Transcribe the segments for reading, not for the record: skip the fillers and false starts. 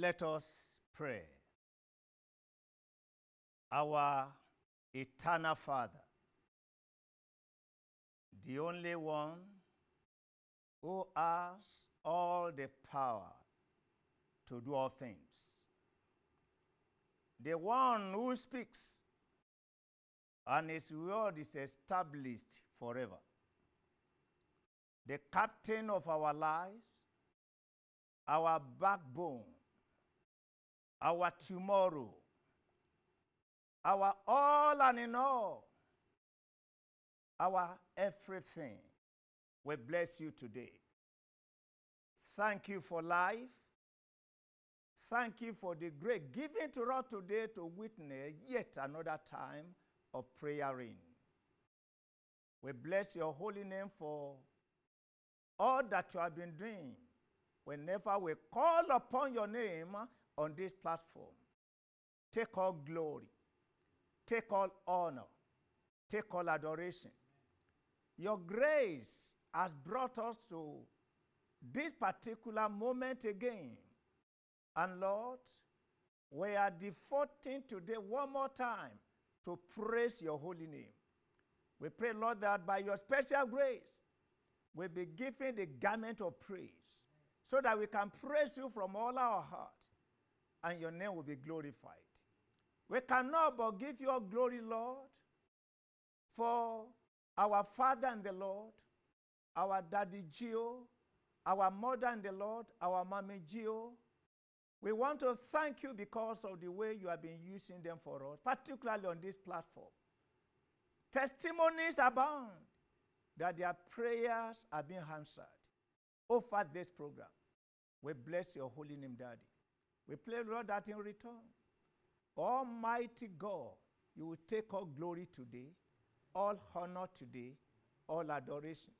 Let us pray. Our eternal Father, the only one who has all the power to do all things, the one who speaks and his word is established forever, the captain of our lives, our backbone, our tomorrow, our all and in all, our everything. We bless you today. Thank you for life. Thank you for the grace given to us today to witness yet another time of praying. We bless your holy name for all that you have been doing. Whenever we call upon your name on this platform, take all glory, take all honor, take all adoration. Your grace has brought us to this particular moment again. And Lord, we are devoting today one more time to praise your holy name. We pray, Lord, that by your special grace, we'll be given the garment of praise so that we can praise you from all our heart and your name will be glorified. We cannot but give you all glory, Lord, for our Father in the Lord, our Daddy Gio, our Mother in the Lord, our Mommy Gio. We want to thank you because of the way you have been using them for us, particularly on this platform. Testimonies abound that their prayers are being answered over this program. We bless your holy name, Daddy. We pray, Lord, that in return, Almighty God, you will take all glory today, all honor today, all adoration.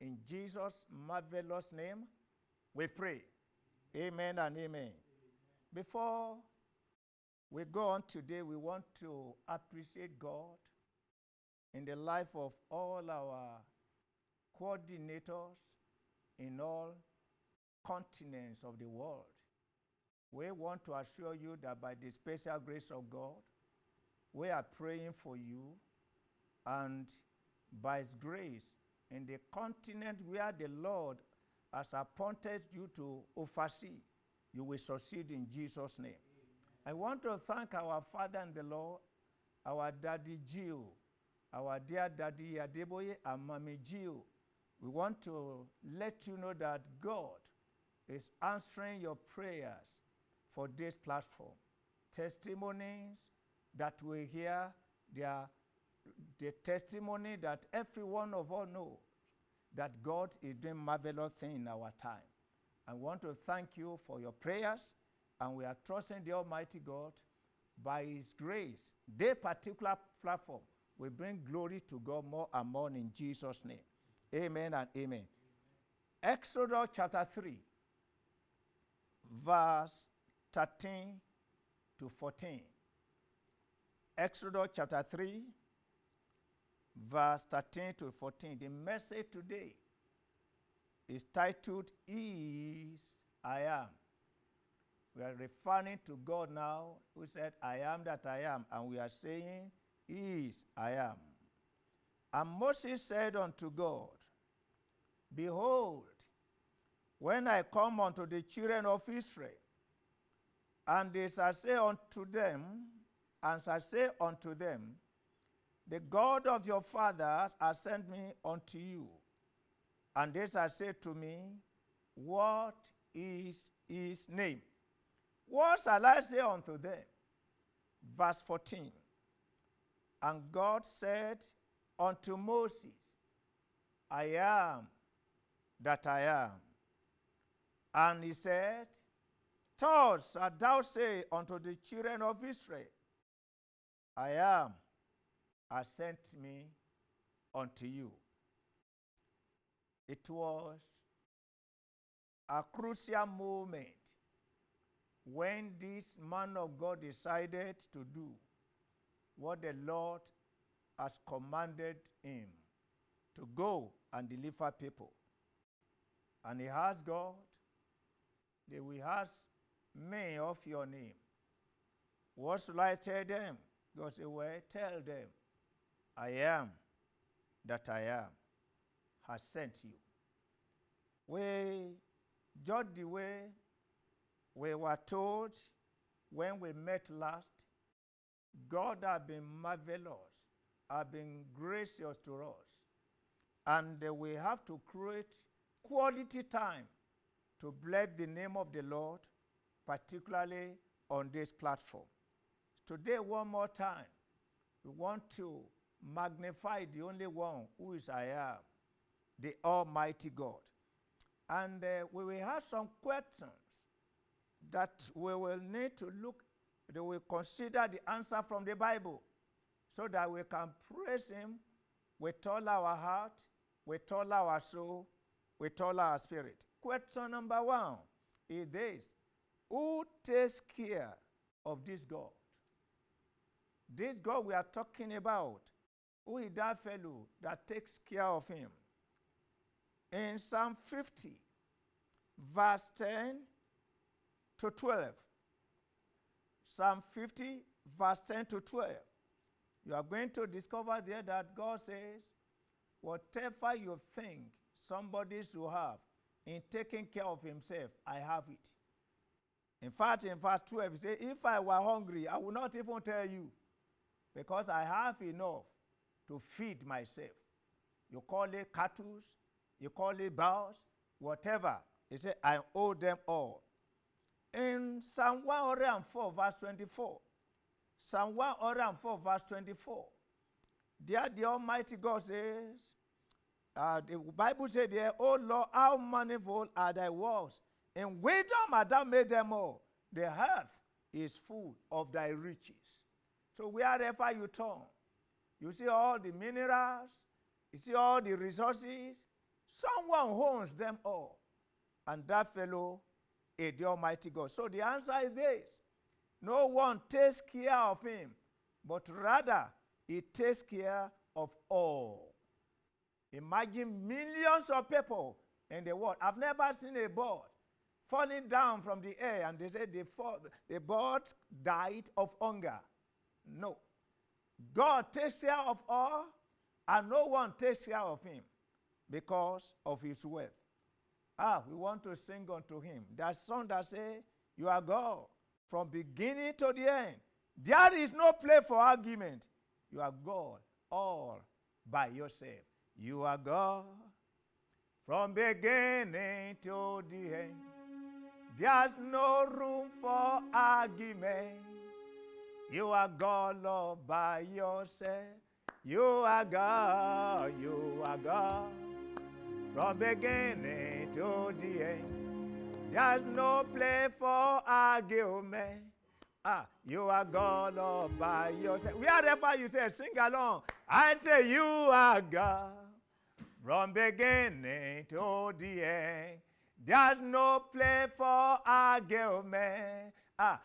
In Jesus' marvelous name, we pray. Amen and amen. Before we go on today, we want to appreciate God in the life of all our coordinators in all continents of the world. We want to assure you that by the special grace of God, we are praying for you, and by his grace, in the continent where the Lord has appointed you to oversee, you will succeed in Jesus' name. Amen. I want to thank our Father in the Lord, our Daddy Gio, our dear Daddy Adeboye and Mommy Gio. We want to let you know that God is answering your prayers for this platform. Testimonies that we hear, they are the testimony that every one of us knows that God is doing marvelous things in our time. I want to thank you for your prayers, and we are trusting the Almighty God. By his grace, this particular platform will bring glory to God more and more in Jesus' name. Amen and amen. Exodus chapter 3, verse 13 to 14. Exodus chapter 3, verse 13 to 14. The message today is titled, Is I Am. We are referring to God now, who said, I am that I am. And we are saying, Is I am. And Moses said unto God, Behold, when I come unto the children of Israel, and they shall say unto them, the God of your fathers has sent me unto you. And they shall say to me, What is his name? What shall I say unto them? Verse 14. And God said unto Moses, I am that I am. And he said, Thus shalt thou say unto the children of Israel, I am has sent me unto you. It was a crucial moment when this man of God decided to do what the Lord has commanded him, to go and deliver people. And he asked God, they will ask me of your name. What shall I tell them? God said, well, tell them, I am that I am has sent you. We just the way we were told when we met last, God has been marvelous, has been gracious to us. And we have to create quality time to bless the name of the Lord, particularly on this platform. Today, one more time, we want to magnify the only one who is I am, the Almighty God. And we will have some questions that we will need to look, that we consider the answer from the Bible so that we can praise Him with all our heart, with all our soul, with all our spirit. Question number one is this: who takes care of this God? This God we are talking about, who is that fellow that takes care of him? In Psalm 50, verse 10 to 12. Psalm 50, verse 10 to 12. You are going to discover there that God says, whatever you think somebody should have in taking care of himself, I have it. In fact, in verse 12, he says, if I were hungry, I would not even tell you, because I have enough to feed myself. You call it cattle, you call it birds, whatever. He said, I owe them all. In Psalm 104, verse 24, Psalm 104, verse 24, there the Almighty God says, the Bible said there, O Lord, how manifold are thy works. In wisdom hast thou made them all. The earth is full of thy riches. So wherever you turn, you see all the minerals, you see all the resources. Someone owns them all. And that fellow is the Almighty God. So the answer is this: no one takes care of him, but rather he takes care of all. Imagine millions of people in the world. I've never seen a bird falling down from the air and they say the bird died of hunger. No. God takes care of all, and no one takes care of him because of his wealth. We want to sing unto him. That song that says, you are God from beginning to the end. There is no place for argument. You are God all by yourself. You are God from beginning to the end. There's no room for argument. You are God all by yourself. You are God, from beginning to the end. There's no place for argument. You are God all by yourself. Wherever you say, sing along. I say, you are God from beginning to the end. There's no place for argument.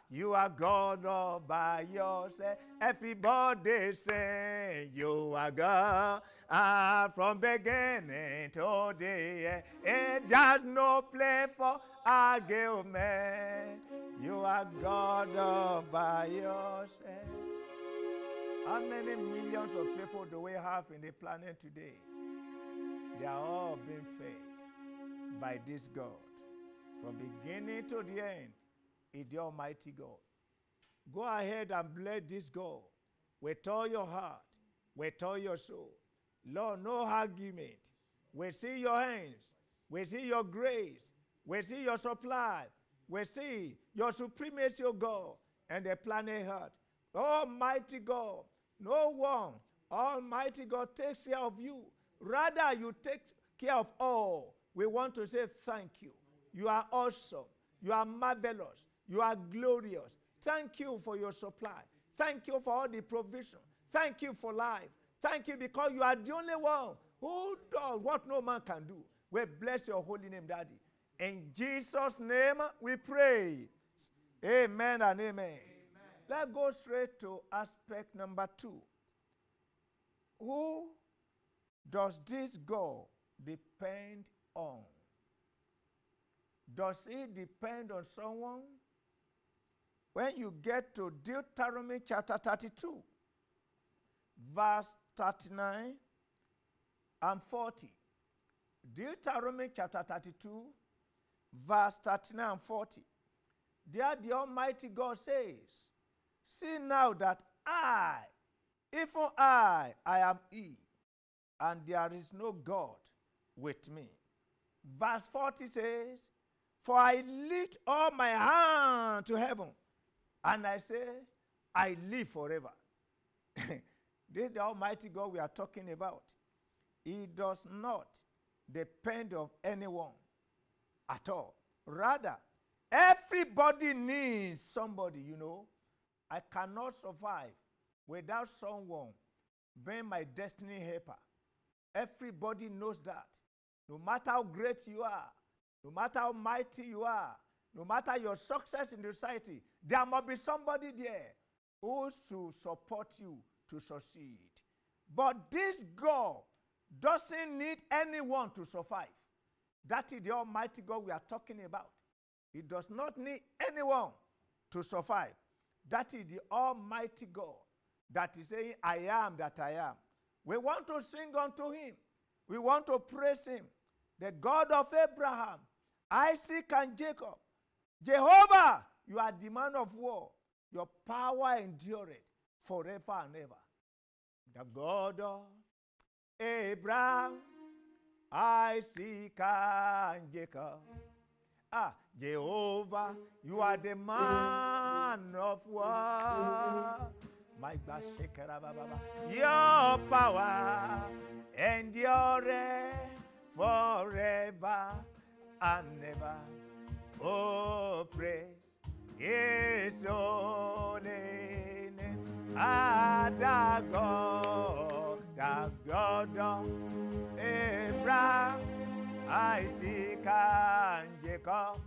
You are God all by yourself. Everybody say, you are God from beginning to the end. There's no place for argument. You are God all by yourself. How many millions of people do we have in the planet today? They are all being fed by this God. From beginning to the end is the Almighty God. Go ahead and bless this God with all your heart, with all your soul. Lord, no argument. We see your hands. We see your grace. We see your supply. We see your supremacy, O God, and the planet Earth. Almighty God, no one, Almighty God, takes care of you. Rather, you take care of all. We want to say thank you. You are awesome. You are marvelous. You are glorious. Thank you for your supply. Thank you for all the provision. Thank you for life. Thank you because you are the only one who does what no man can do. We bless your holy name, Daddy. In Jesus' name we pray. Amen and amen. Amen. Let's go straight to aspect number 2. Who does this God depend on? Does he depend on someone? when you get to Deuteronomy chapter 32, verse 39 and 40. Deuteronomy chapter 32, verse 39 and 40. There the Almighty God says, see now that I, even I am He, and there is no God with me. Verse 40 says, for I lift up my hand to heaven, and I say, I live forever. This is the Almighty God we are talking about. He does not depend on anyone at all. Rather, everybody needs somebody, you know. I cannot survive without someone being my destiny helper. Everybody knows that. No matter how great you are, no matter how mighty you are, no matter your success in the society, there must be somebody there who should support you to succeed. But this God doesn't need anyone to survive. That is the Almighty God we are talking about. He does not need anyone to survive. That is the Almighty God that is saying, I am that I am. We want to sing unto Him. We want to praise Him. The God of Abraham, Isaac, and Jacob. Jehovah, you are the man of war. Your power endureth forever and ever. The God of Abraham, Isaac, and Jacob. Jehovah, you are the man of war. My God, your power endureth forever and ever. Oh, praise His holy name. The God of Abraham, Isaac, and Jacob.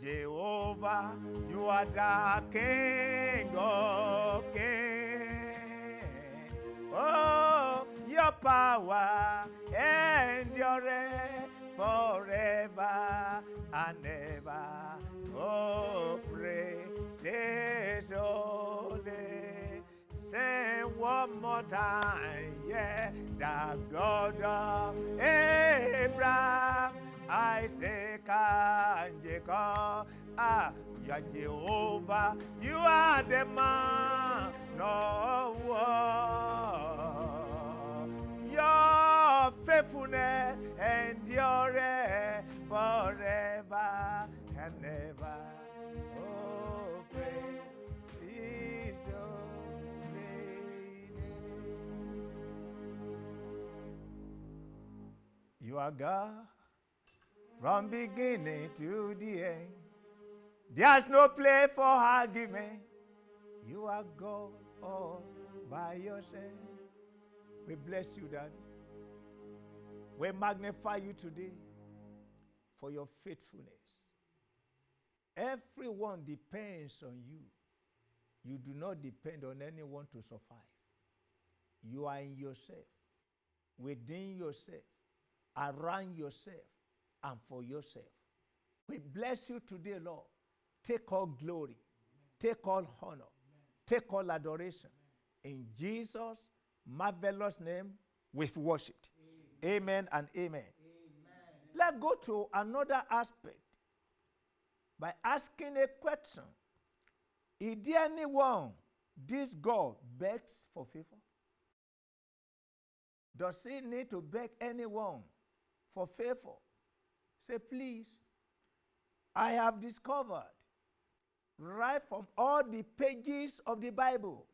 Jehovah, you are the King of kings. Oh, your power endureth forever and ever. Oh, praise His holy. Say one more time, yeah. The God of Abraham, Isaac, and Jacob. You are Jehovah, you are the man of war. Your faithfulness endureth forever and ever. Oh, praise His holy name. You are God from beginning to the end. There's no place for argument. You are God all by yourself. We bless you, Daddy. We magnify you today for your faithfulness. Everyone depends on you. You do not depend on anyone to survive. You are in yourself, within yourself, around yourself, and for yourself. We bless you today, Lord. Take all glory, take all honor, take all adoration. In Jesus' marvelous name, we've worshipped. Amen and amen. Let's go to another aspect by asking a question. Is there anyone this God begs for favor? Does he need to beg anyone for favor? Say, please, I have discovered right from all the pages of the Bible,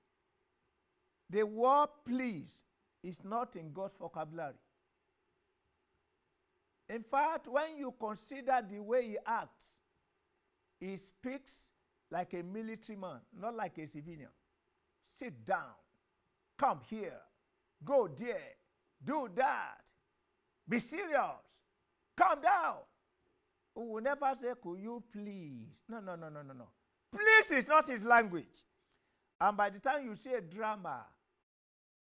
the word please is not in God's vocabulary. In fact, when you consider the way he acts, he speaks like a military man, not like a civilian. Sit down, come here, go there, do that, be serious, calm down. We will never say, could you please? No. Please is not his language. And by the time you see a drama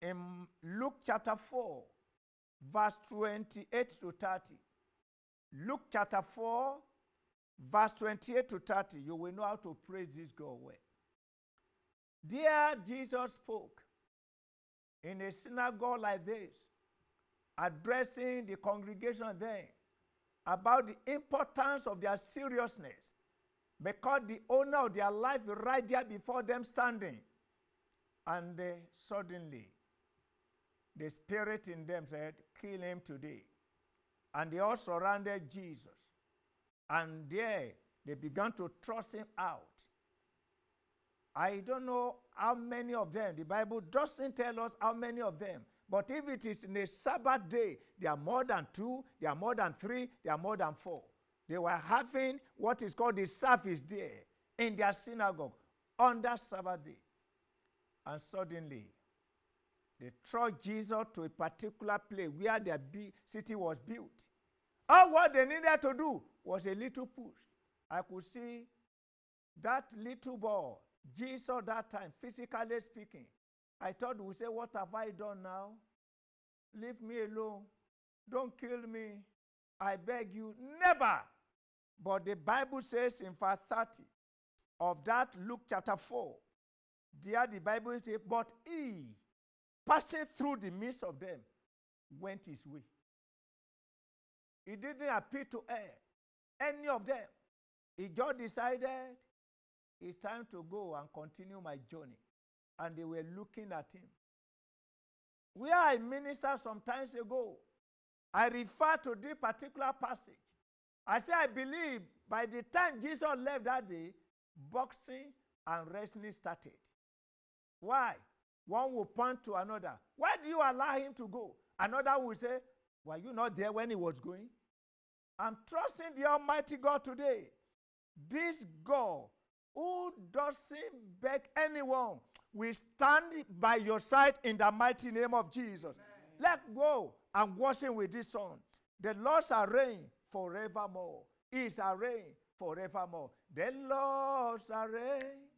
in Luke chapter 4, verse 28 to 30, Luke chapter 4, verse 28 to 30, you will know how to praise this God well. Dear Jesus spoke in a synagogue like this, addressing the congregation there about the importance of their seriousness, because the owner of their life is right there before them standing. And suddenly, the spirit in them said, kill him today. And they all surrounded Jesus. And there, they began to thrust him out. I don't know how many of them. The Bible doesn't tell us how many of them. But if it is in a Sabbath day, there are more than 2, there are more than 3, there are more than 4. They were having what is called the service there in their synagogue on that Sabbath day. And suddenly, they thrust Jesus to a particular place where their city was built. All what they needed to do was a little push. I could see that little boy, Jesus that time, physically speaking. I thought we say, what have I done now? Leave me alone. Don't kill me. I beg you. Never. But the Bible says in verse 30 of that Luke chapter 4, there the Bible says, but he, passing through the midst of them, went his way. He didn't appeal to any of them. He just decided, it's time to go and continue my journey. And they were looking at him. Where I ministered some times ago, I refer to this particular passage. I say I believe by the time Jesus left that day, boxing and wrestling started. Why? One will point to another. Why do you allow him to go? Another will say, were you not there when he was going? I'm trusting the Almighty God today. This God who doesn't beg anyone will stand by your side in the mighty name of Jesus. Amen. Let's go and worship with this song. The Lord shall reign forevermore. He shall reign forevermore. The Lord shall reign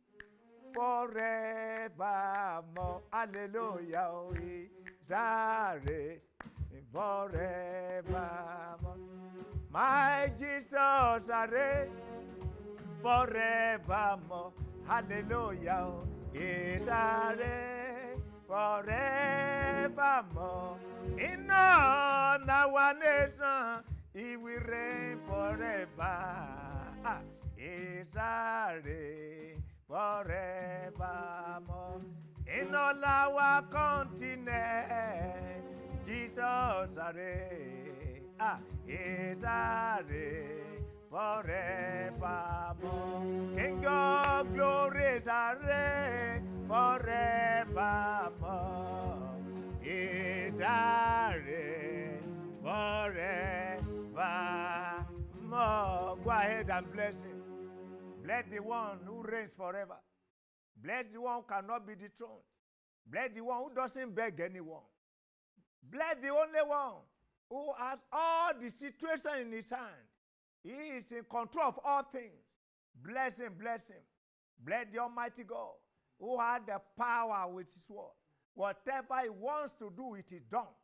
forevermore. Hallelujah. He shall reign forevermore. My Jesus shall reign forevermore. Hallelujah. He shall reign forevermore. In all our nation, he will reign forever. He shall reign forevermore. In all our continent, Jesus shall reign. He shall reign forevermore. King of glory shall reign forevermore. He shall reign forevermore. Go ahead and bless him. Bless the one who reigns forever. Bless the one who cannot be dethroned. Bless the one who doesn't beg anyone. Bless the only one who has all the situation in his hand. He is in control of all things. Bless him, bless him. Bless the Almighty God who had the power with his word. Whatever he wants to do, it is done.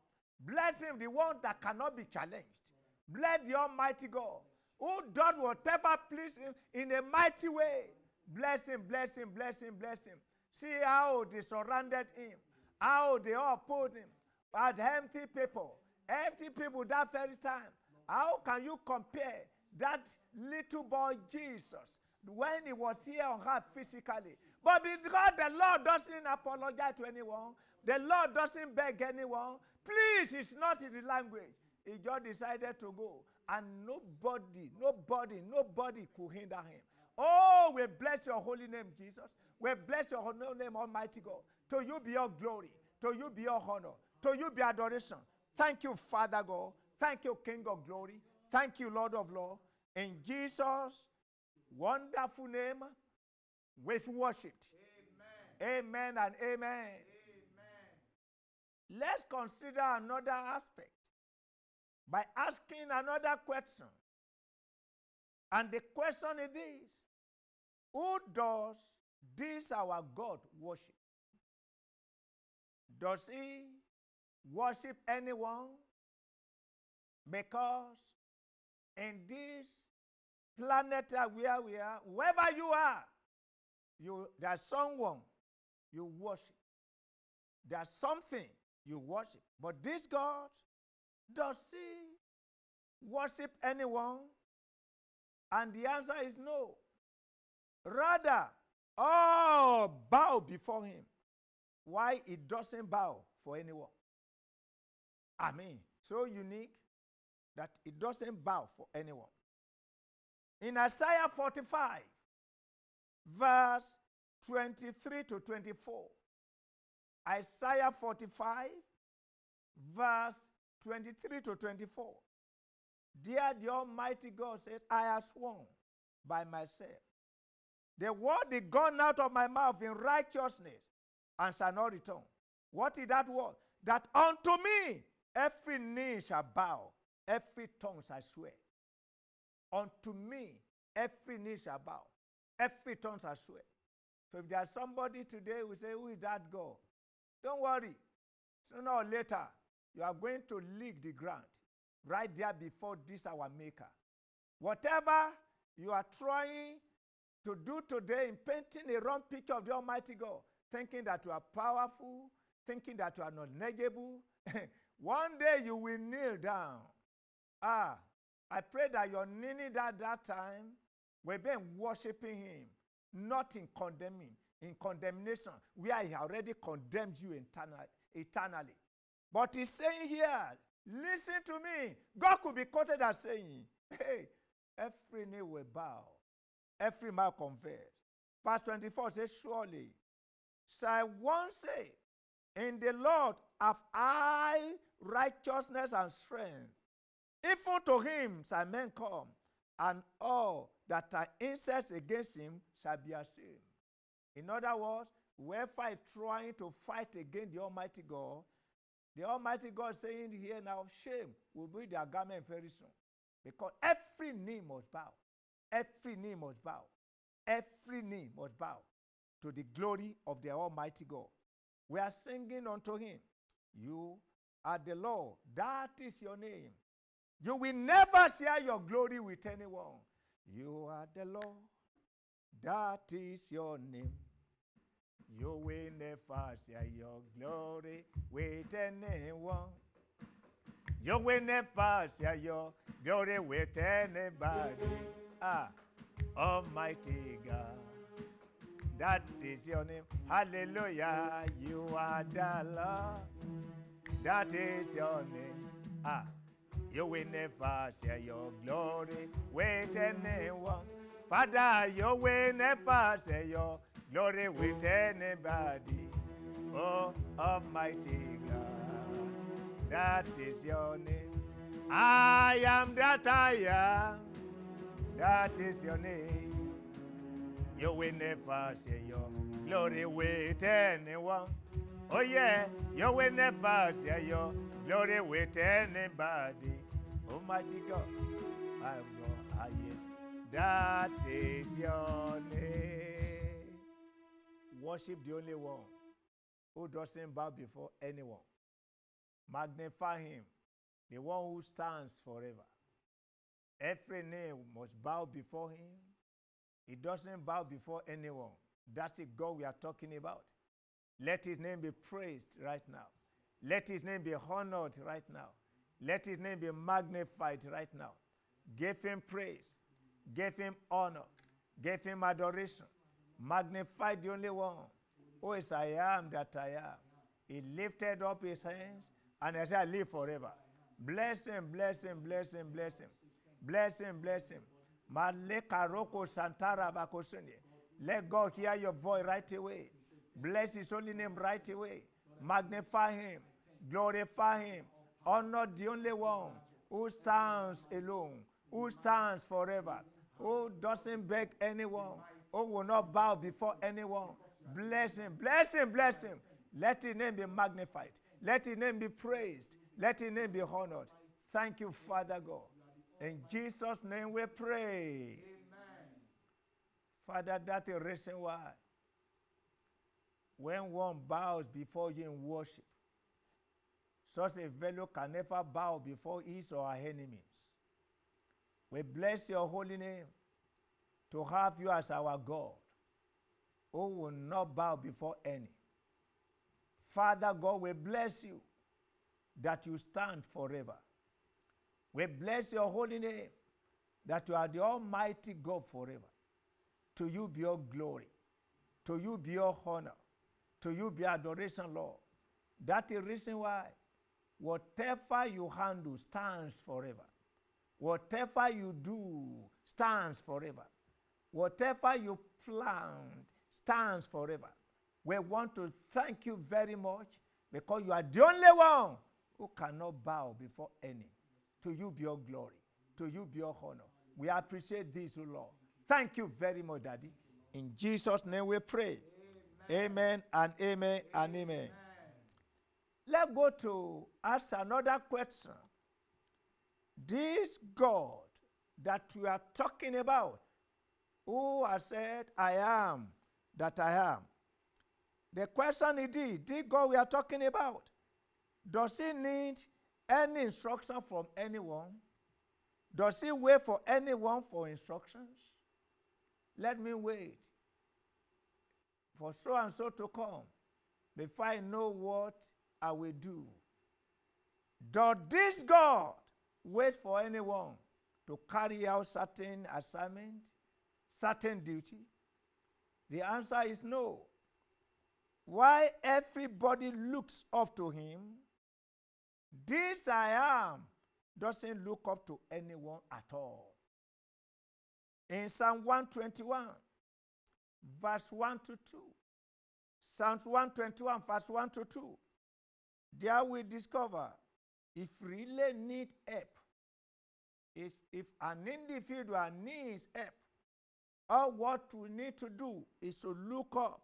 Bless him, the one that cannot be challenged. Bless the Almighty God who does whatever pleases him in a mighty way. Bless him, bless him, bless him, bless him. See how they surrounded him, how they all put him at empty people that very time. How can you compare that little boy Jesus when he was here on earth physically? But because the Lord doesn't apologize to anyone, the Lord doesn't beg anyone, please, it's not in the language. He just decided to go. And nobody could hinder him. Oh, we bless your holy name, Jesus. We bless your holy name, Almighty God. To you be your glory. To you be your honor. To you be adoration. Thank you, Father God. Thank you, King of glory. Thank you, Lord of Lords. In Jesus' wonderful name, we've worshipped. Amen. Amen and amen. Amen. Let's consider another aspect by asking another question. And the question is this: who does this our God worship? Does he worship anyone? Because in this planet where we are, wherever you are, there's someone you worship. There's something you worship. But this God, does he worship anyone? And the answer is no. Rather, all bow before him. Why he doesn't bow for anyone? I mean, so unique that it doesn't bow for anyone. In Isaiah 45, verse 23 to 24, Isaiah 45, verse 23 to 24, there the Almighty God says, I have sworn by myself, the word is gone out of my mouth in righteousness and shall not return. What is that word? That unto me every knee shall bow, every tongue shall swear. Unto me every knee shall bow, every tongue shall swear. So if there's somebody today who say, who is that God? Don't worry. Sooner or later, you are going to lick the ground right there before this our Maker. Whatever you are trying to do today in painting a wrong picture of the Almighty God, thinking that you are powerful, thinking that you are not negligible, one day you will kneel down. I pray that your kneeling at that time will be worshiping him, not in condemnation, where he already condemned you eternally. But he's saying here, listen to me. God could be quoted as saying, hey, every knee will bow, every mouth confess. Verse 24 says, surely shall one say, in the Lord have I righteousness and strength. Even to him shall men come, and all that are incensed against him shall be ashamed. In other words, whoever is trying to fight against the Almighty God is saying here now, shame will be their garment very soon. Because every knee must bow. Every knee must bow. Every knee must bow to the glory of the Almighty God. We are singing unto him. You are the Lord. That is your name. You will never share your glory with anyone. You are the Lord. That is your name. You will never share your glory with anyone. You will never share your glory with anybody. Almighty God. That is your name. Hallelujah. You are the Lord. That is your name. You will never share your glory with anyone. Father, you will never share your glory with anybody. Oh, Almighty God, that is your name. I am that I am. That is your name. You will never share your glory with anyone. Oh yeah, you will never share your glory with anybody. Almighty God, I go, yes, that is your name. Worship the only one who doesn't bow before anyone. Magnify him, the one who stands forever. Every knee must bow before him. He doesn't bow before anyone. That's the God we are talking about. Let his name be praised right now. Let his name be honored right now. Let his name be magnified right now. Give him praise. Give him honor. Give him adoration. Magnify the only one who is I am that I am. He lifted up his hands and he said, I live forever. Bless him, bless him, bless him, bless him. Bless him, bless him. Let God hear your voice right away. Bless his holy name right away. Magnify him. Glorify him. Honor the only one who stands alone, who stands forever, who doesn't beg anyone, who will not bow before anyone. Bless him, bless him, bless him. Let his name be magnified. Let his name be praised. Let his name be honored. Thank you, Father God. In Jesus' name we pray. Amen. Father, that's the reason why when one bows before you in worship, such a fellow can never bow before his or her enemies. We bless your holy name. to have you as our God, who will not bow before any. Father God, we bless you that you stand forever. We bless your holy name that you are the Almighty God forever. To you be your glory. To you be your honor. To you be adoration, Lord. That is the reason why whatever you handle stands forever. Whatever you do stands forever. Whatever you plant stands forever. We want to thank you very much because you are the only one who cannot bow before any. To you be your glory. To you be your honor. We appreciate this, O Lord. Thank you very much, Daddy. In Jesus' name we pray. Amen and amen and amen. Let's go to ask another question. This God that we are talking about, who has said, I am that I am. The question is this God we are talking about, does he need any instruction from anyone? Does he wait for anyone for instructions? Let me wait for so and so to come before I know what I will do. Does this God wait for anyone to carry out certain assignment, certain duty? The answer is no. Why everybody looks up to him, this I am doesn't look up to anyone at all. In Psalm 121, verse 1 to 2, Psalm 121, verse 1 to 2, there we discover if really need help, if an individual needs help, all what we need to do is to look up,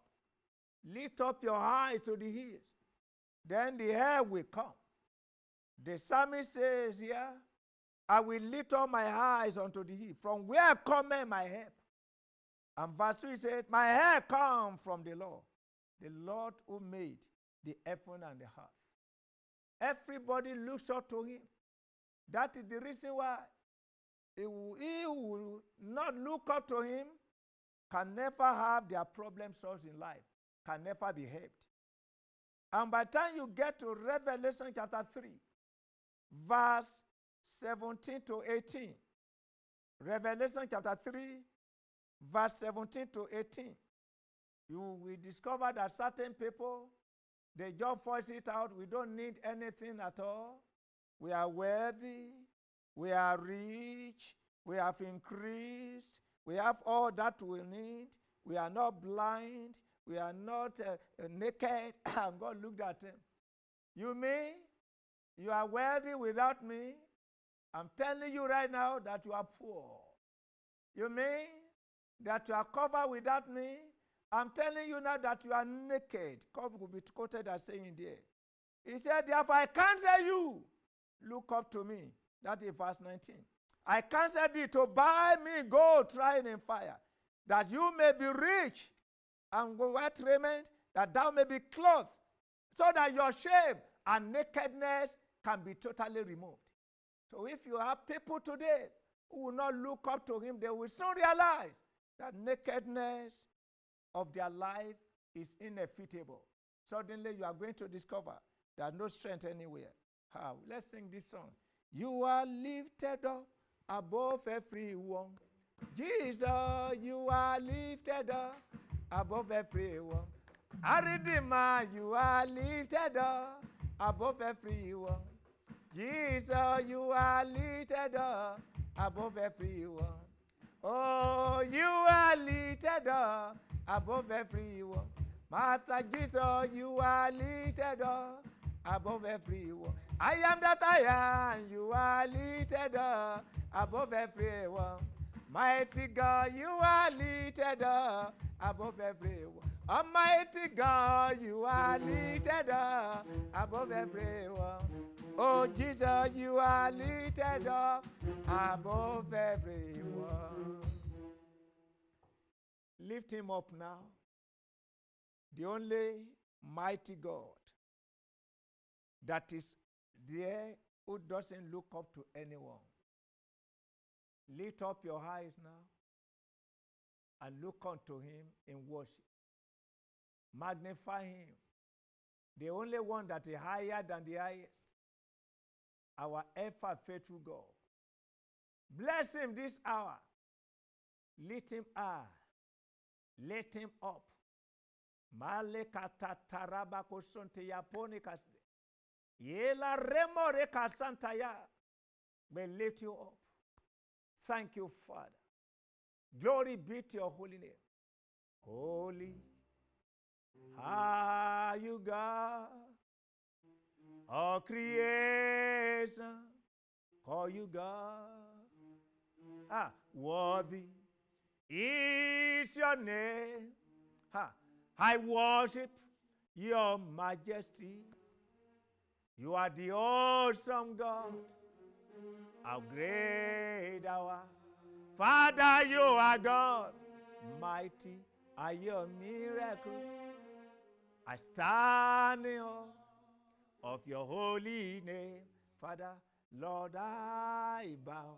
lift up your eyes to the hills, then the help will come. The psalmist says here, I will lift up my eyes unto the hill. From where cometh my help? And verse 3 says, my help comes from the Lord who made the heaven and the earth. Everybody looks up to him. That is the reason why he who will not look up to him can never have their problem solved in life, can never be helped. And by the time you get to Revelation chapter 3, verse 17 to 18, Revelation chapter 3, verse 17 to 18, you will discover that certain people, they just force it out. We don't need anything at all. We are worthy. We are rich. We have increased. We have all that we need. We are not blind. We are not naked. And God looked at him. You mean you are worthy without me? I'm telling you right now that you are poor. You mean that you are covered without me? I'm telling you now that you are naked. God will be quoted as saying there. He said, therefore I counsel you, look up to me. That is verse 19. I counsel thee to buy me gold tried in fire, that you may be rich, and wear raiment, that thou may be clothed, so that your shame and nakedness can be totally removed. So if you have people today who will not look up to him, they will soon realize that nakedness of their life is inevitable. Suddenly you are going to discover there's no strength anywhere. How? Let's sing this song. You are lifted up above everyone. Jesus, you are lifted up above everyone. Our Redeemer, you are lifted up above everyone. Jesus, you are lifted up above everyone. Oh, you are lifted up above everyone. Master Jesus, you are lifted up above everyone. I am that I am, you are lifted up above everyone. Mighty God, you are lifted up above everyone. Almighty God, you are lifted up above everyone. Oh, Jesus, you are lifted up above everyone. Lift him up now. The only mighty God that is there who doesn't look up to anyone. Lift up your eyes now. and look unto him in worship. Magnify him, the only one that is higher than the highest, our ever faithful God. Bless him this hour. Lift him high. Lift him up. Malekata taraba kosonte yaponi kasde. Yela remo rekasantaya. May lift you up. Thank you, Father. Glory be to your holy name. Holy are you, God. All creation call you God. Worthy is your name. I worship your majesty. You are the awesome God. How great thou art. Father, you are God. Mighty are your miracles. I stand in awe of your holy name. Father, Lord, I bow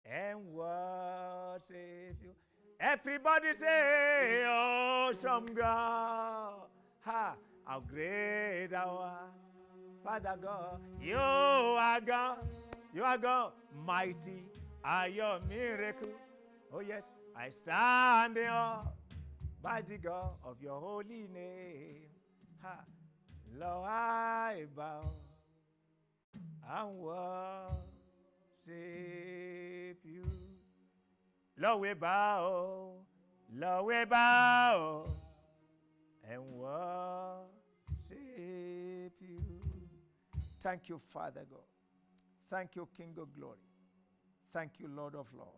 and worship you. Everybody say, awesome God. How great thou art. Father God, you are God. You are God. Mighty are your miracles. Oh yes, I stand in awe by the God of your holy name. Lord, I bow and worship you. Lord, we bow. Lord, we bow and worship you. Thank you, Father God. Thank you, King of glory. Thank you, Lord of lords.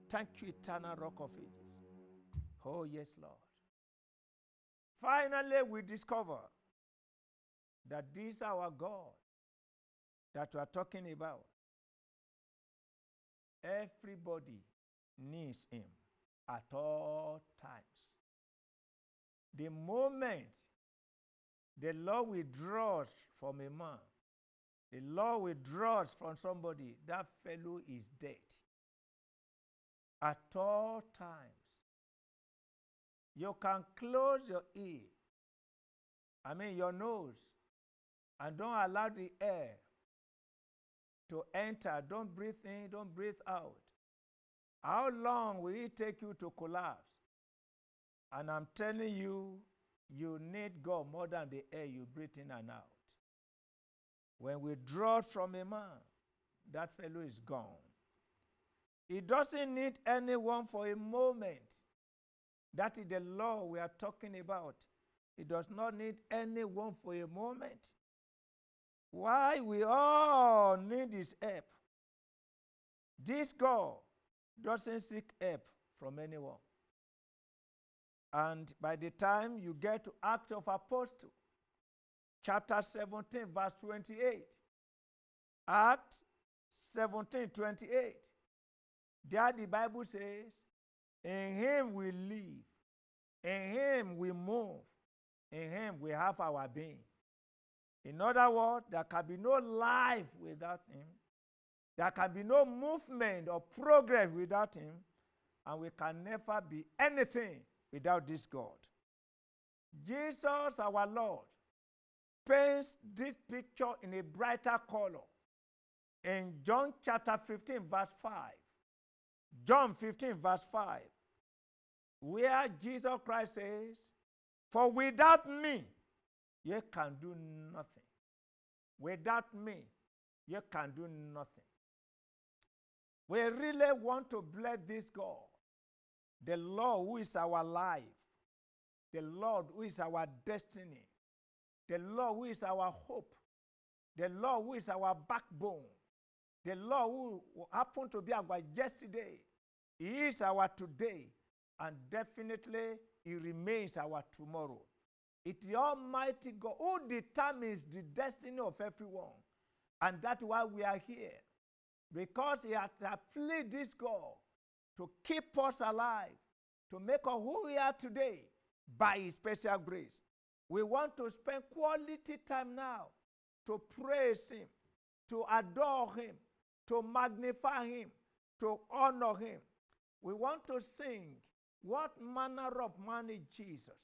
Thank you, eternal rock of ages. Oh, yes, Lord. Finally, we discover that this our God that we are talking about, everybody needs him at all times. The moment the Lord withdraws from a man, the Lord withdraws from somebody, that fellow is dead. At all times. You can close your ear, your nose, and don't allow the air to enter. Don't breathe in, don't breathe out. How long will it take you to collapse? And I'm telling you, you need God more than the air you breathe in and out. When we draw from a man, that fellow is gone. He doesn't need anyone for a moment. That is the law we are talking about. He does not need anyone for a moment. Why? We all need his help. This God doesn't seek help from anyone. And by the time you get to Acts of Apostles, chapter 17, verse 28, Acts 17, 28, there the Bible says, in him we live, in him we move, in him we have our being. In other words, there can be no life without him. There can be no movement or progress without him. And we can never be anything without this God. Jesus, our Lord, paints this picture in a brighter color. In John chapter 15, verse 5. John 15, verse 5. Where Jesus Christ says, for without me, you can do nothing. Without me, you can do nothing. We really want to bless this God, the Lord who is our life, the Lord who is our destiny, the Lord who is our hope, the Lord who is our backbone, the Lord who happened to be our yesterday. He is our today, and definitely he remains our tomorrow. It's the Almighty God who determines the destiny of everyone. And that's why we are here. Because he has pleased this God to keep us alive, to make us who we are today by his special grace. We want to spend quality time now to praise him, to adore him, to magnify him, to honor him. We want to sing What manner of man is Jesus?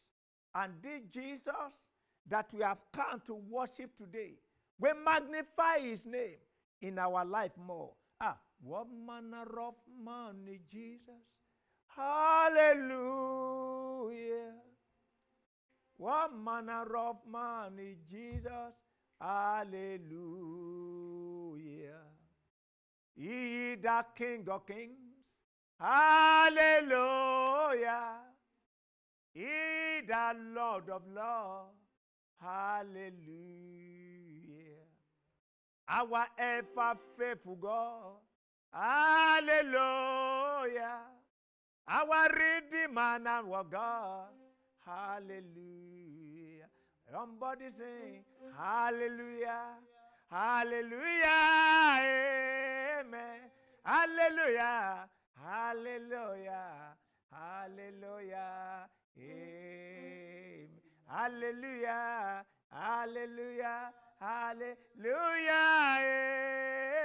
And this Jesus that we have come to worship today, we magnify his name in our life more. What manner of man is Jesus? Hallelujah. What manner of man is Jesus? Hallelujah. He the King of kings. Hallelujah. He the Lord of lords. Hallelujah. Our ever faithful God. Hallelujah. Our Redeemer and our God. Hallelujah. Somebody sing, hallelujah. Hallelujah. Amen. Hallelujah. Hallelujah. Hallelujah. Amen. Hallelujah. Hallelujah. Hallelujah.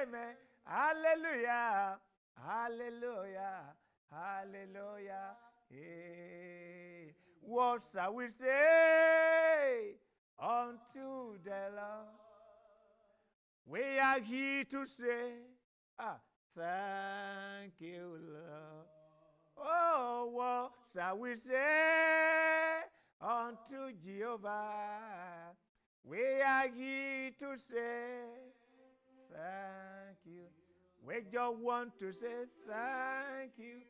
Amen. Hallelujah. Hallelujah. Hallelujah. Amen. What shall we say unto the Lord? We are here to say, thank you, Lord. Oh, what shall we say unto Jehovah? We are here to say, thank you. We just want to say thank you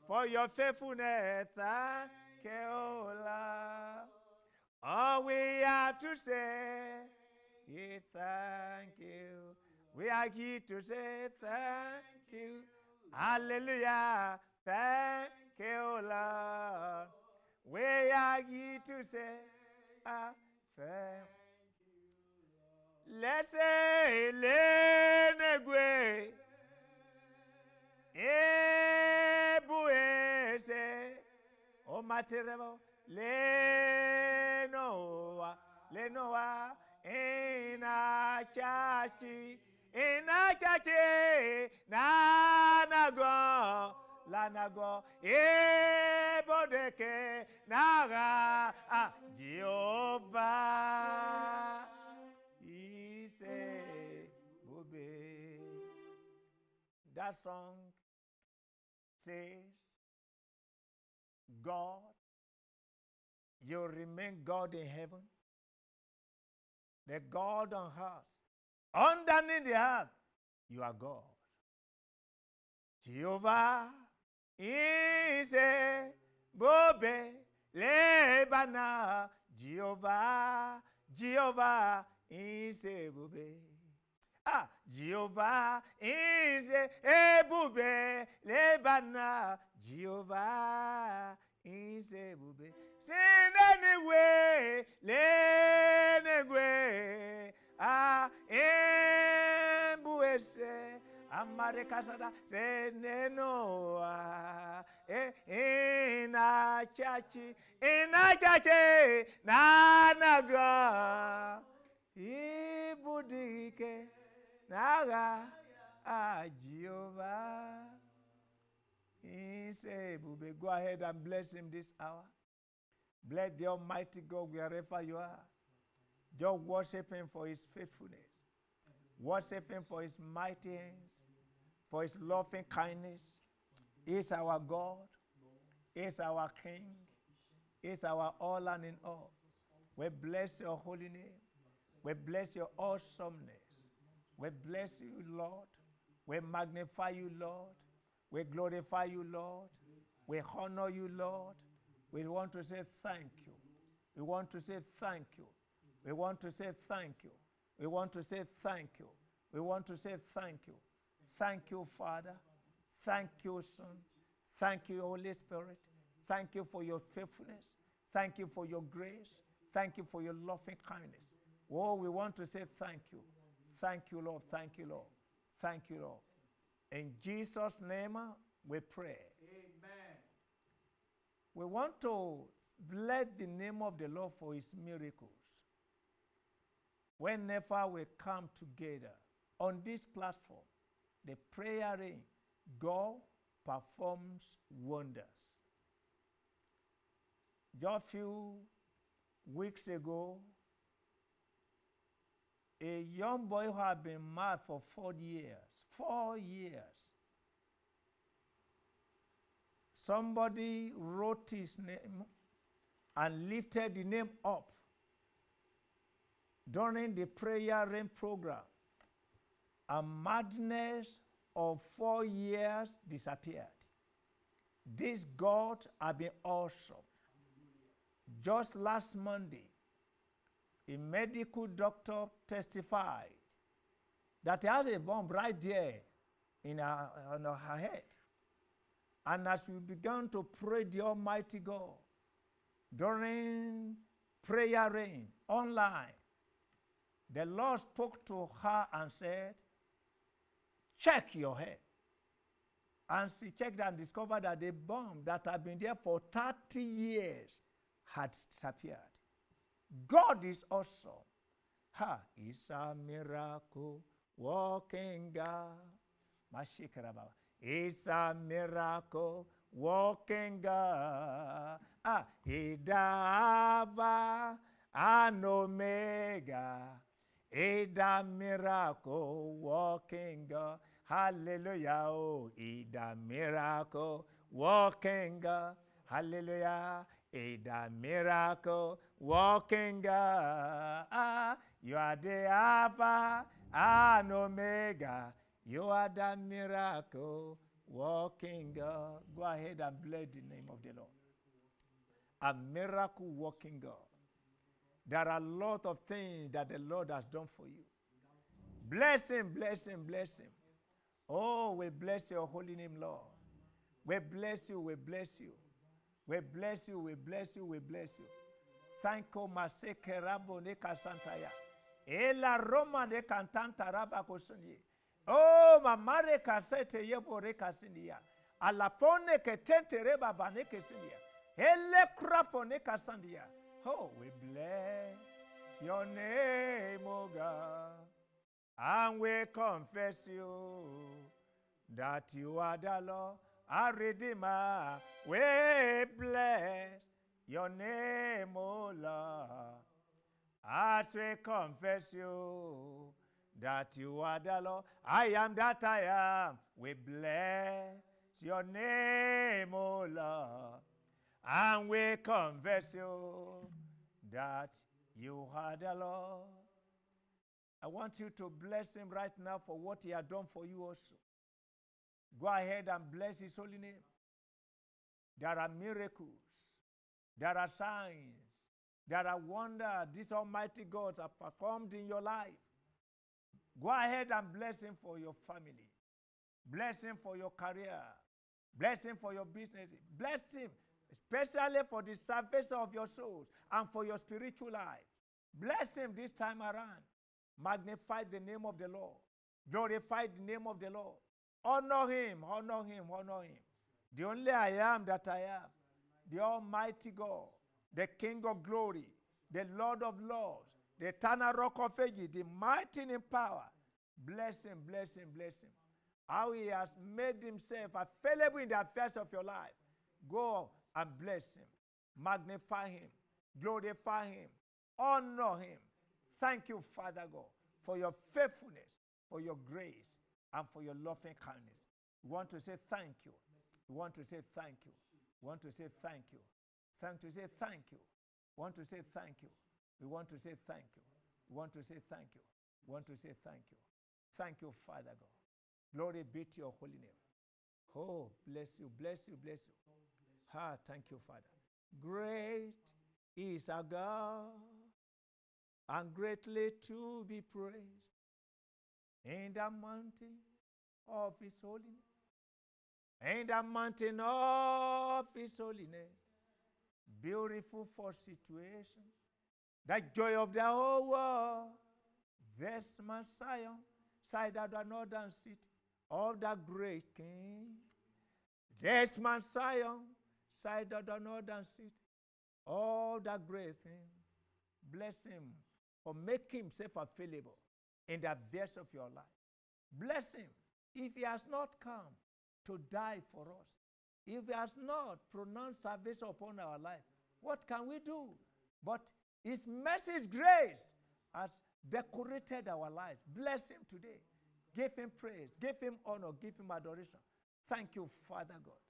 for your faithfulness. Thank you, Lord. All we have to say is thank you. We are here to say thank you. Hallelujah. Thank you, Lord. We are here to say thank you. Let's say, Lenegwe. Ebuese. O materebo. Lenoa. Lenoa. Ina chachi. Ina chachi. Nanago. Lanago. Ebodeke. Naga. Jehovah. That song says, God, you remain God in heaven, the God on earth. Underneath the earth, you are God. Jehovah is a Bobe Lebana. Jehovah, Jehovah is a Bobe. Jehovah is a Bobe Lebana. Jehovah is a Bobe. Sin anyway, anyway. Embuese. Amare casada se nenoa ina chachi nanaga ibudike naga Jehovah Insebube. Go ahead and bless him this hour. Bless the Almighty God wherever you are. Just worship him for his faithfulness. Worship him for his mighty hands, for his loving kindness. He is our God. He is our King. He is our all and in all. We bless your holy name. We bless your awesomeness. We bless you, Lord. We magnify you, Lord. We glorify you, Lord. We honor you, Lord. We want to say thank you. We want to say thank you. We want to say thank you. We want to say thank you. We want to say thank you. Thank you, Father. Thank you, Son. Thank you, Holy Spirit. Thank you for your faithfulness. Thank you for your grace. Thank you for your loving kindness. Oh, we want to say thank you. Thank you, Lord. Thank you, Lord. Thank you, Lord. In Jesus' name, we pray. Amen. We want to bless the name of the Lord for his miracles. Whenever we come together on this platform, the prayer ring, God performs wonders. Just a few weeks ago, a young boy who had been mad for 4 years, 4 years, somebody wrote his name and lifted the name up during the prayer rain program. A madness of 4 years disappeared. This God has been awesome. Just last Monday, a medical doctor testified that he had a bomb right there on her head. And as we began to pray the Almighty God during prayer rain online, the Lord spoke to her and said, check your head. And she checked and discovered that the bomb that had been there for 30 years had disappeared. God is awesome. It's a miracle working God. It's a miracle working God. It's Alpha and Omega. It's a miracle working God. Hallelujah. Oh, it's a miracle working God. Hallelujah. It's a miracle working God. You are the Alpha and Omega. You are the miracle working God. Go ahead and bless the name of the Lord. A miracle working God. There are a lot of things that the Lord has done for you. Bless him, bless him, bless him. Oh, we bless your holy name, Lord. We bless you, we bless you. We bless you, we bless you, we bless you. Thank you, Maseke Rabo ne Kasantaya. Ela Roma de Cantanta Raba Kosuni. Oh, Mamare Kasete Yebore Kasinia. Alapone Ketente Reba Bane Kasinia. Ele Krapone Kasandia. Oh, we bless your name, O God. And we confess you that you are the Lord, our Redeemer. We bless your name, O Lord. As we confess you that you are the Lord, I am that I am. We bless your name, O Lord. And we confess you that you are the Lord. I want you to bless him right now for what he has done for you also. Go ahead and bless his holy name. There are miracles. There are signs. There are wonders these almighty gods have performed in your life. Go ahead and bless him for your family. Bless him for your career. Bless him for your business. Bless him especially for the salvation of your souls and for your spiritual life. Bless him this time around. Magnify the name of the Lord. Glorify the name of the Lord. Honor him, honor him, honor him. The only I am that I am. The Almighty God, the King of glory, the Lord of lords, the eternal rock of ages, the mighty in power. Bless him, bless him, bless him. How he has made himself available in the affairs of your life. Go and bless him. Magnify him. Glorify him. Honor him. Thank you, Father God, for your faithfulness, for your grace, and for your loving kindness. We want to say thank you. We want to say thank you. We want to say thank you. Thank to say thank you. We want to say thank you. We want to say thank you. We want to say thank you. We want to say thank you. Thank you, Father God. Glory be to your holy name. Oh, bless you, bless you, bless you. Thank you, Father. Great is our God, and greatly to be praised in the mountain of his holiness. In the mountain of his holiness. Beautiful for situation. The joy of the whole world. This Messiah, side of the northern city of the great King. This Messiah, side of the northern city of the great King. Bless him for making himself available in the affairs of your life. Bless him if he has not come to die for us. If he has not pronounced salvation upon our life, What can we do? But his mercy, his grace has decorated our lives. Bless him today. Give him praise. Give him honor. Give him adoration. Thank you, Father God.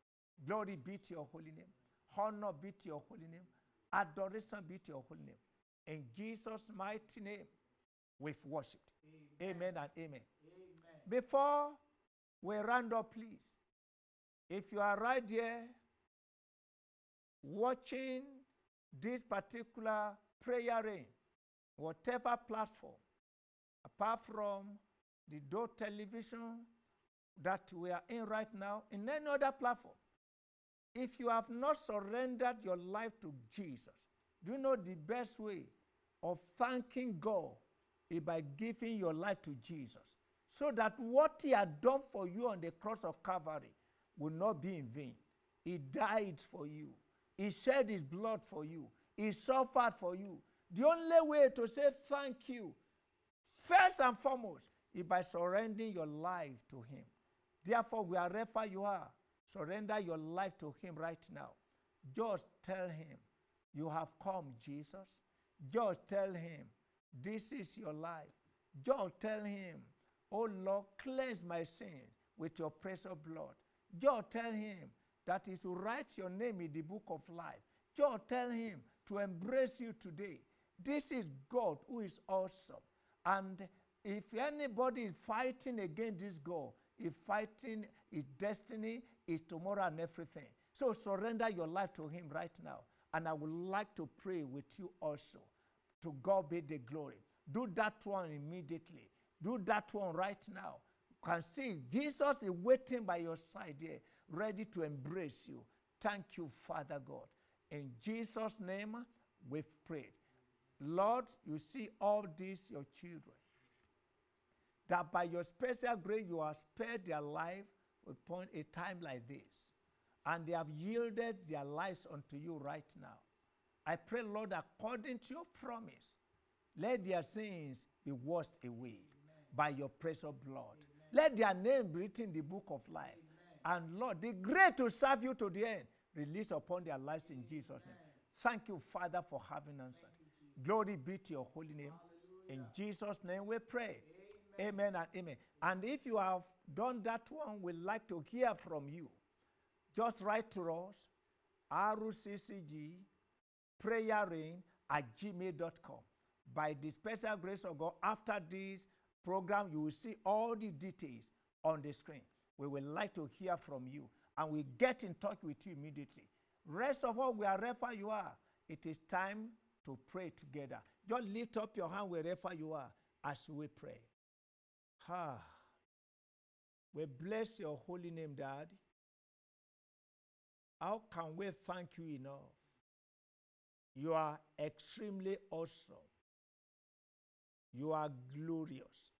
Glory be to your holy name. Honor be to your holy name. Adoration be to your holy name. In Jesus' mighty name, we've worshipped. Amen and amen. Before we round up, please, if you are right there watching this particular prayer rain, whatever platform, apart from the Door Television that we are in right now, in any other platform, if you have not surrendered your life to Jesus, do you know the best way of thanking God is by giving your life to Jesus, so that what he had done for you on the cross of Calvary will not be in vain. He died for you. He shed his blood for you. He suffered for you. The only way to say thank you, first and foremost, is by surrendering your life to him. Therefore, wherever you are, surrender your life to him right now. Just tell him, you have come, Jesus. Just tell him, this is your life. Just tell him, oh Lord, cleanse my sins with your precious blood. Just tell him that he will write your name in the book of life. Just tell him to embrace you today. This is God who is awesome. And if anybody is fighting against this God, is fighting his destiny, his tomorrow and everything. So surrender your life to him right now. And I would like to pray with you also. To God be the glory. Do that one immediately. Do that one right now. You can see Jesus is waiting by your side here, ready to embrace you. Thank you, Father God. In Jesus' name, we've prayed. Lord, you see all these, your children, that by your special grace you have spared their life upon a time like this. And they have yielded their lives unto you right now. I pray, Lord, according to your promise, let their sins be washed away by your precious blood. Let their name be written in the book of life. And Lord, the grace to serve you to the end, release upon their lives in Jesus' name. Thank you, Father, for having answered. Glory be to your holy name. In Jesus' name we pray. Amen and amen. And if you have done that one, we'd like to hear from you. Just write to us, RCCG prayerrain@gmail.com. By the special grace of God, after this program, you will see all the details on the screen. We would like to hear from you, and we get in touch with you immediately. Rest of all, wherever you are, it is time to pray together. Just lift up your hand wherever you are as we pray. We bless your holy name, Dad. How can we thank you enough? You are extremely awesome. You are glorious.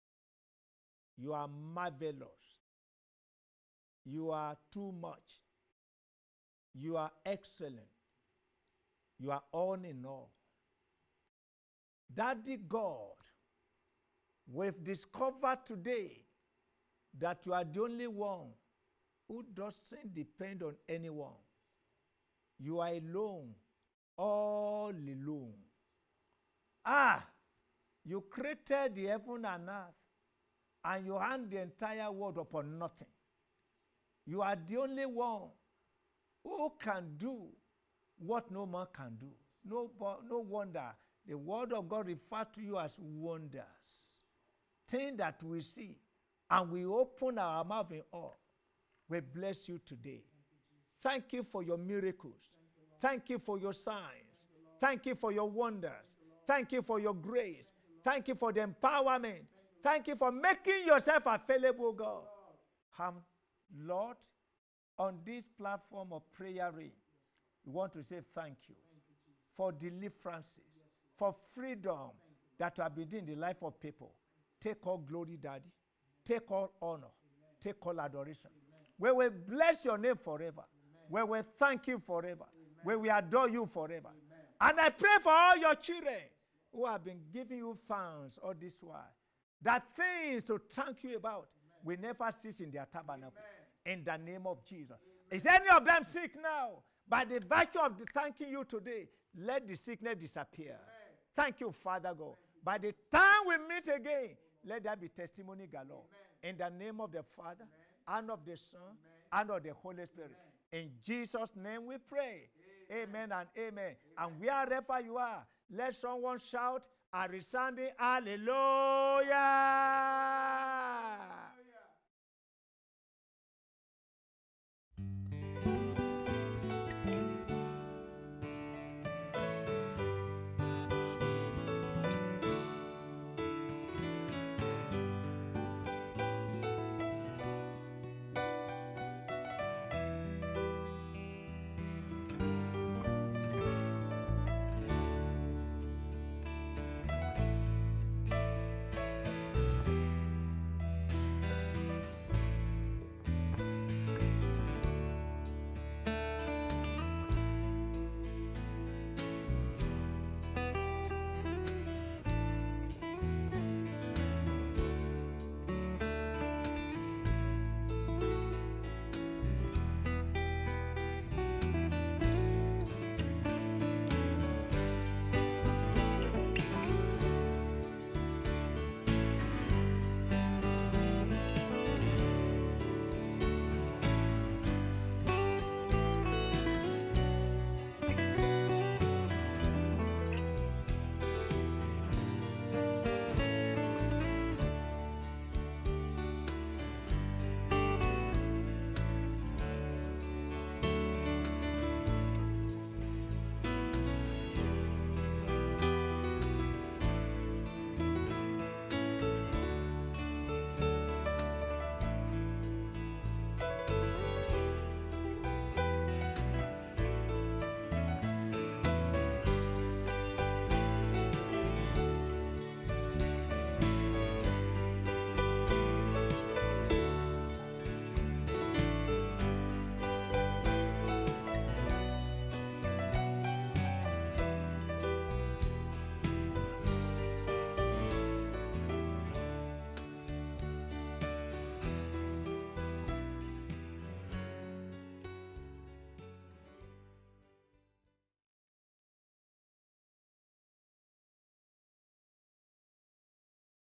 You are marvelous. You are too much. You are excellent. You are all in all. Daddy God, we've discovered today that you are the only one who doesn't depend on anyone. You are alone, all alone. You created the heaven and earth, and you hand the entire world upon nothing. You are the only one who can do what no man can do. No wonder the word of God refers to you as wonders. Things that we see, and we open our mouth in awe. We bless you today. Thank you for your miracles. Thank you for your signs. Thank you for your wonders. Thank you for your grace. Thank you for the empowerment. Thank you for making yourself available, God. Lord, on this platform of prayer, we want to say thank you for deliverances, for freedom that have been in the life of people. Take all glory, Daddy. Take all honor. Take all adoration. We will bless your name forever. We will thank you forever. We will adore you forever. And I pray for all your children who have been giving you thanks all this while, that things to thank you about will never cease in their tabernacle. In the name of Jesus. Is any of them sick now? By the virtue of thanking you today, Let the sickness disappear. Thank you, Father God. By the time we meet again, let there be testimony galore. In the name of the Father, and of the Son, and of the Holy Spirit. In Jesus' name we pray. Amen and amen. And wherever you are, let someone shout a resounding hallelujah.